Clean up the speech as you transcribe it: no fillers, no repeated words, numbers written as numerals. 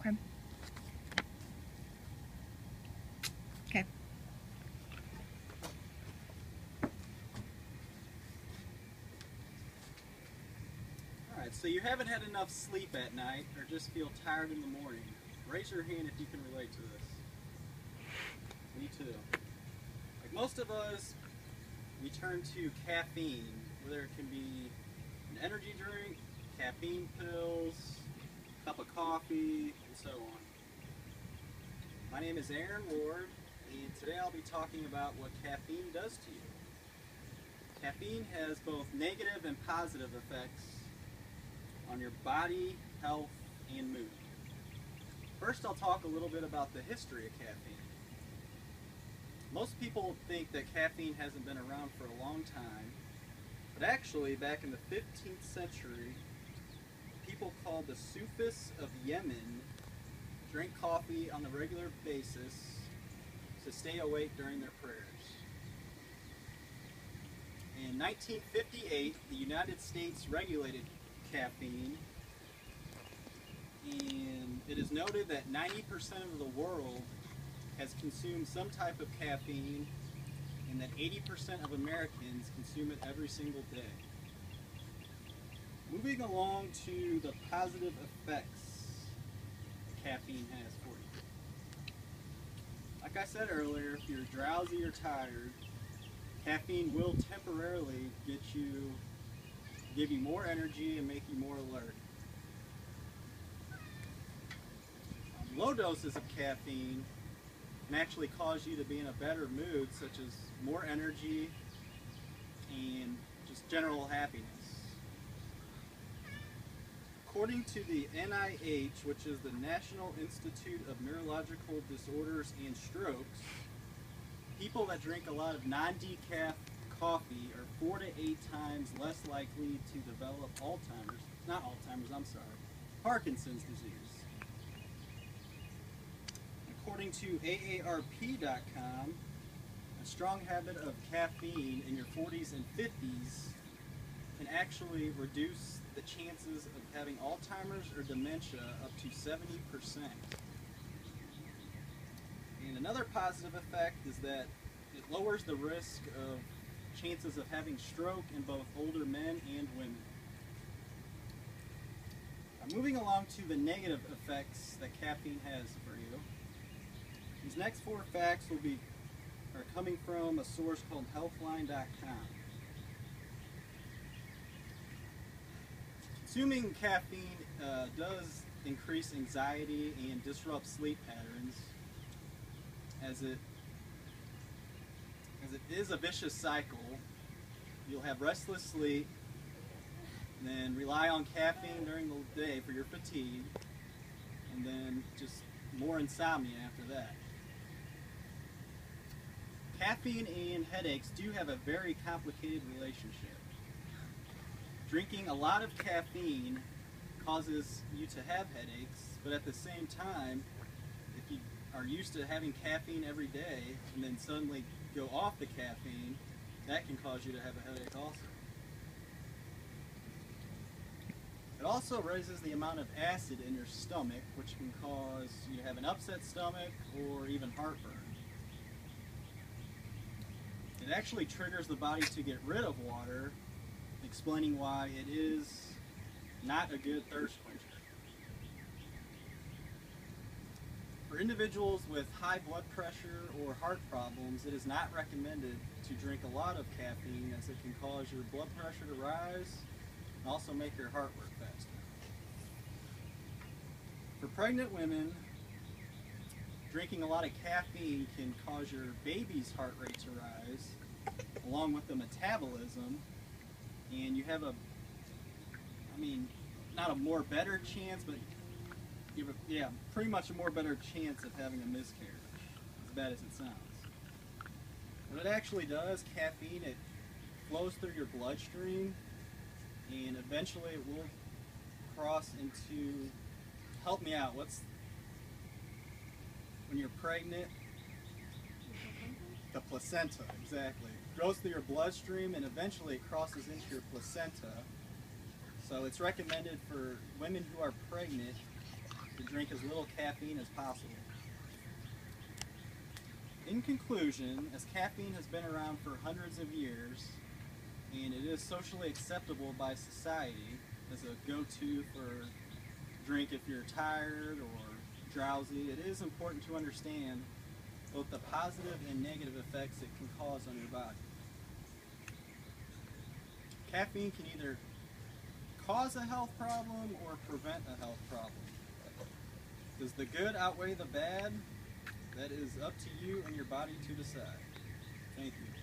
Okay. Okay. Alright, so you haven't had enough sleep at night or just feel tired in the morning. Raise your hand if you can relate to this. Me too. Like most of us, we turn to caffeine, whether it can be an energy drink, caffeine pills, a cup of coffee, and so on. My name is Aaron Ward, and today I'll be talking about what caffeine does to you. Caffeine has both negative and positive effects on your body, health, and mood. First, I'll talk a little bit about the history of caffeine. Most people think that caffeine hasn't been around for a long time, but actually, back in the 15th century, people called the Sufis of Yemen drank coffee on a regular basis to stay awake during their prayers. In 1958, the United States regulated caffeine, and it is noted that 90% of the world has consumed some type of caffeine, and that 80% of Americans consume it every single day. Moving along to the positive effects caffeine has for you. Like I said earlier, if you're drowsy or tired, caffeine will temporarily give you more energy and make you more alert. Low doses of caffeine can actually cause you to be in a better mood, such as more energy and just general happiness. According to the NIH, which is the National Institute of Neurological Disorders and Strokes, people that drink a lot of non-decaf coffee are 4 to 8 times less likely to develop Parkinson's disease. According to AARP.com, a strong habit of caffeine in your 40s and 50s can actually reduce the chances of having Alzheimer's or dementia up to 70%. And another positive effect is that it lowers the risk of chances of having stroke in both older men and women. Now, moving along to the negative effects that caffeine has for you. These next 4 facts are coming from a source called Healthline.com. Consuming caffeine does increase anxiety and disrupt sleep patterns, as it is a vicious cycle. You'll have restless sleep, and then rely on caffeine during the day for your fatigue, and then just more insomnia after that. Caffeine and headaches do have a very complicated relationship. Drinking a lot of caffeine causes you to have headaches, but at the same time, if you are used to having caffeine every day and then suddenly go off the caffeine, that can cause you to have a headache also. It also raises the amount of acid in your stomach, which can cause you to have an upset stomach or even heartburn. It actually triggers the body to get rid of water, explaining why it is not a good thirst quencher. For individuals with high blood pressure or heart problems, it is not recommended to drink a lot of caffeine, as it can cause your blood pressure to rise and also make your heart work faster. For pregnant women, drinking a lot of caffeine can cause your baby's heart rate to rise, along with the metabolism, and you have not a more better chance, but you have pretty much a more better chance of having a miscarriage, as bad as it sounds. What it actually does, caffeine, it flows through your bloodstream, and eventually it will cross into, help me out, when you're pregnant? The placenta, exactly. It goes through your bloodstream and eventually it crosses into your placenta. So it's recommended for women who are pregnant to drink as little caffeine as possible. In conclusion, as caffeine has been around for hundreds of years, and it is socially acceptable by society as a go-to for drink if you're tired or drowsy, it is important to understand both the positive and negative effects it can cause on your body. Caffeine can either cause a health problem or prevent a health problem. Does the good outweigh the bad? That is up to you and your body to decide. Thank you.